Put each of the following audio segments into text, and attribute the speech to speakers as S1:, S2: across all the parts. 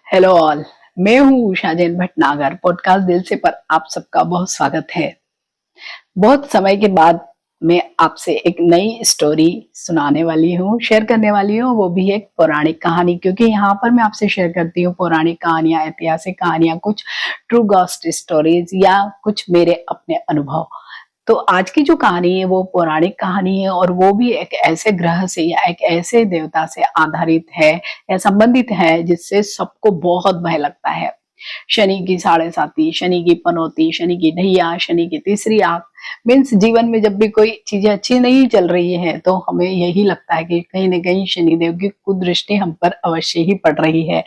S1: Hello all. मैं हूँ Usha Jain Bhatnagar. Podcast दिल से पर आप सबका बहुत स्वागत है। बहुत समय के बाद मैं आपसे एक नई स्टोरी सुनाने वाली हूँ, शेयर करने वाली हूँ, वो भी एक पौराणिक कहानी। क्योंकि यहाँ पर मैं आपसे शेयर करती हूँ पौराणिक कहानियां, ऐतिहासिक कहानियां, कुछ ट्रू गॉस्ट स्टोरीज या कुछ मेरे अपने अनुभव। तो आज की जो कहानी है वो पौराणिक कहानी है और वो भी एक ऐसे ग्रह से या एक ऐसे देवता से आधारित है या संबंधित है जिससे सबको बहुत भय लगता है। शनि की साढ़े साती, शनि की पनौती, शनि की ढैया, शनि की तीसरी आंख। मीन्स जीवन में जब भी कोई चीजें अच्छी नहीं चल रही है तो हमें यही लगता है कि कहीं ना कहीं शनिदेव की कुदृष्टि हम पर अवश्य ही पड़ रही है।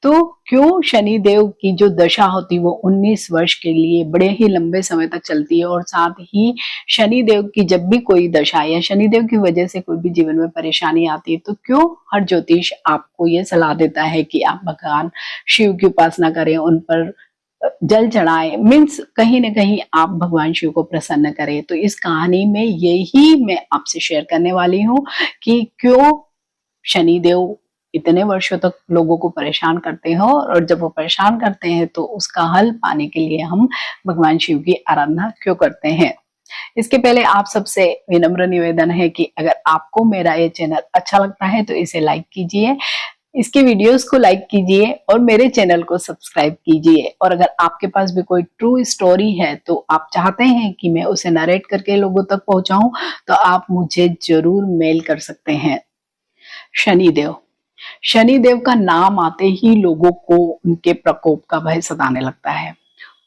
S1: तो क्यों शनिदेव की जो दशा होती है वो 19 वर्ष के लिए बड़े ही लंबे समय तक चलती है। और साथ ही शनिदेव की जब भी कोई दशा या शनिदेव की वजह से कोई भी जीवन में परेशानी आती है तो क्यों हर ज्योतिष आपको ये सलाह देता है कि आप भगवान शिव की उपासना करें, उन पर जल चढ़ाएं। मीन्स कहीं ना कहीं आप भगवान शिव को प्रसन्न करें। तो इस कहानी में यही मैं आपसे शेयर करने वाली हूँ कि क्यों शनिदेव इतने वर्षों तक लोगों को परेशान करते हो, और जब वो परेशान करते हैं तो उसका हल पाने के लिए हम भगवान शिव की आराधना क्यों करते हैं। इसके पहले आप सबसे विनम्र निवेदन है कि अगर आपको मेरा ये चैनल अच्छा लगता है तो इसे लाइक कीजिए, इसके वीडियोस को लाइक कीजिए और मेरे चैनल को सब्सक्राइब कीजिए। और अगर आपके पास भी कोई ट्रू स्टोरी है तो आप चाहते हैं कि मैं उसे नरेट करके लोगों तक पहुंचाऊं तो आप मुझे जरूर मेल कर सकते हैं। शनिदेव। शनिदेव का नाम आते ही लोगों को उनके प्रकोप का भय सताने लगता है।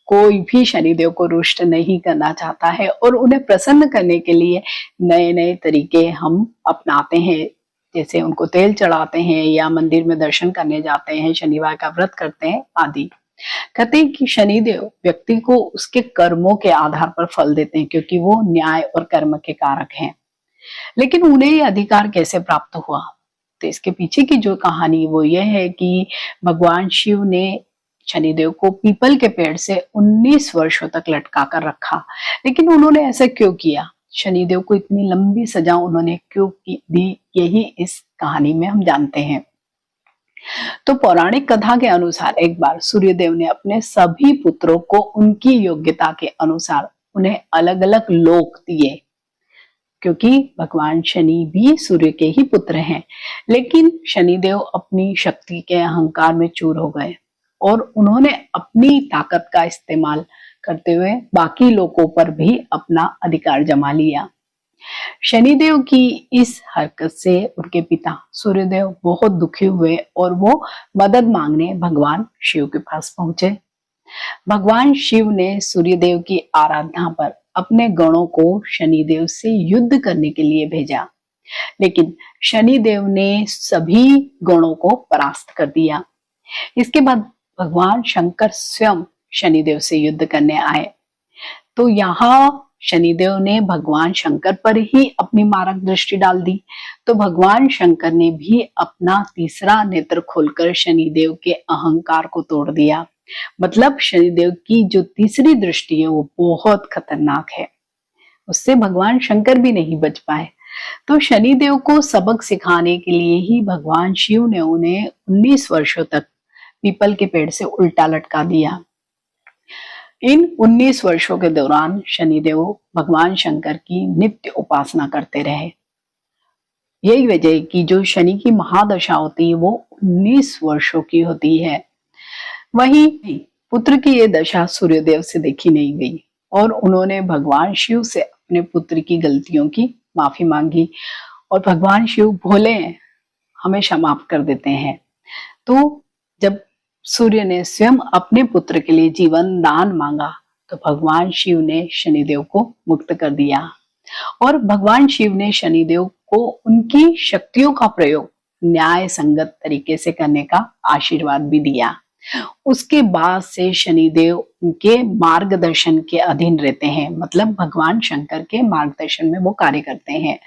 S1: कोई भी शनिदेव को रुष्ट नहीं करना चाहता है और उन्हें प्रसन्न करने के लिए नए नए तरीके हम अपनाते हैं। जैसे उनको तेल चढ़ाते हैं या मंदिर में दर्शन करने जाते हैं, शनिवार का व्रत करते हैं आदि। कहते हैं कि शनिदेव व्यक्ति को उसके कर्मों के आधार पर फल देते हैं क्योंकि वो न्याय और कर्म के कारक हैं। लेकिन उन्हें ये अधिकार कैसे प्राप्त हुआ? तो इसके पीछे की जो कहानी वो ये है कि भगवान शिव ने शनिदेव को पीपल के पेड़ से 19 वर्षों तक लटका कर रखा। लेकिन उन्होंने ऐसा क्यों किया? शनिदेव को इतनी लंबी सजा उन्होंने क्यों दी, यही इस कहानी में हम जानते हैं। तो पौराणिक कथा के अनुसार एक बार सूर्यदेव ने अपने सभी पुत्रों को उनकी योग्यता के अनुसार उन्हें अलग अलग लोक दिए, क्योंकि भगवान शनि भी सूर्य के ही पुत्र हैं। लेकिन शनिदेव अपनी शक्ति के अहंकार में चूर हो गए और उन्होंने अपनी ताकत का इस्तेमाल करते हुए बाकी लोगों पर भी अपना अधिकार जमा लिया। शनिदेव की इस हरकत से उनके पिता सूर्यदेव बहुत दुखी हुए और वो मदद मांगने भगवान शिव के पास पहुंचे। भगवान शिव ने सूर्यदेव की आराधना पर अपने गणों को शनिदेव से युद्ध करने के लिए भेजा। लेकिन शनिदेव ने सभी गणों को परास्त कर दिया। इसके बाद भगवान शंकर स्वयं शनिदेव से युद्ध करने आए। तो यहाँ शनिदेव ने भगवान शंकर पर ही अपनी मारक दृष्टि डाल दी। तो भगवान शंकर ने भी अपना तीसरा नेत्र खोलकर शनिदेव के अहंकार को तोड़ दिया। मतलब शनिदेव की जो तीसरी दृष्टि है वो बहुत खतरनाक है, उससे भगवान शंकर भी नहीं बच पाए। तो शनिदेव को सबक सिखाने के लिए ही भगवान शिव ने उन्हें 19 वर्षों तक पीपल के पेड़ से उल्टा लटका दिया। इन 19 वर्षों के दौरान शनिदेव भगवान शंकर की नित्य उपासना करते रहे। यही वजह है कि जो शनि की महादशा होती है वो 19 वर्षों की होती है। वहीं पुत्र की ये दशा सूर्यदेव से देखी नहीं गई और उन्होंने भगवान शिव से अपने पुत्र की गलतियों की माफी मांगी और भगवान शिव भोले हैं, हमेशा माफ कर देते हैं। तो जब सूर्य ने स्वयं अपने पुत्र के लिए जीवन दान मांगा तो भगवान शिव ने शनिदेव को मुक्त कर दिया और भगवान शिव ने शनिदेव को उनकी शक्तियों का प्रयोग न्याय संगत तरीके से करने का आशीर्वाद भी दिया। उसके बाद से शनिदेव उनके मार्गदर्शन के अधीन रहते हैं, मतलब भगवान शंकर के मार्गदर्शन में वो कार्य करते हैं।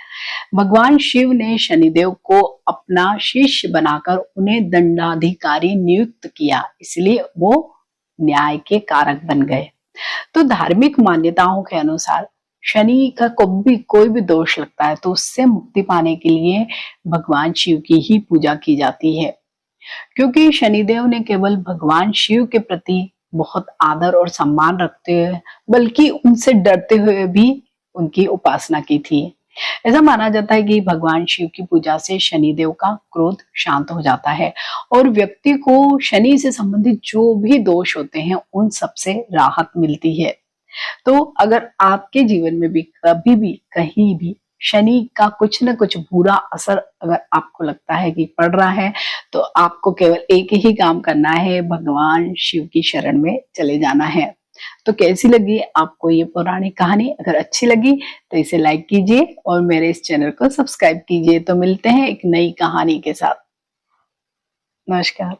S1: भगवान शिव ने शनिदेव को अपना शिष्य बनाकर उन्हें दंडाधिकारी नियुक्त किया, इसलिए वो न्याय के कारक बन गए। तो धार्मिक मान्यताओं के अनुसार शनि का कोई भी दोष लगता है तो उससे मुक्ति पाने के लिए भगवान शिव की ही पूजा की जाती है। क्योंकि शनिदेव ने केवल भगवान शिव के प्रति बहुत आदर और सम्मान रखते हुए बल्कि उनसे डरते हुए भी उनकी उपासना की थी। ऐसा माना जाता है कि भगवान शिव की पूजा से शनिदेव का क्रोध शांत हो जाता है और व्यक्ति को शनि से संबंधित जो भी दोष होते हैं उन सब से राहत मिलती है। तो अगर आपके जीवन में भी कभी भी कहीं भी शनि का कुछ न कुछ बुरा असर अगर आपको लगता है कि पड़ रहा है, तो आपको केवल एक ही काम करना है, भगवान शिव की शरण में चले जाना है। तो कैसी लगी आपको ये पौराणिक कहानी? अगर अच्छी लगी तो इसे लाइक कीजिए और मेरे इस चैनल को सब्सक्राइब कीजिए। तो मिलते हैं एक नई कहानी के साथ। नमस्कार।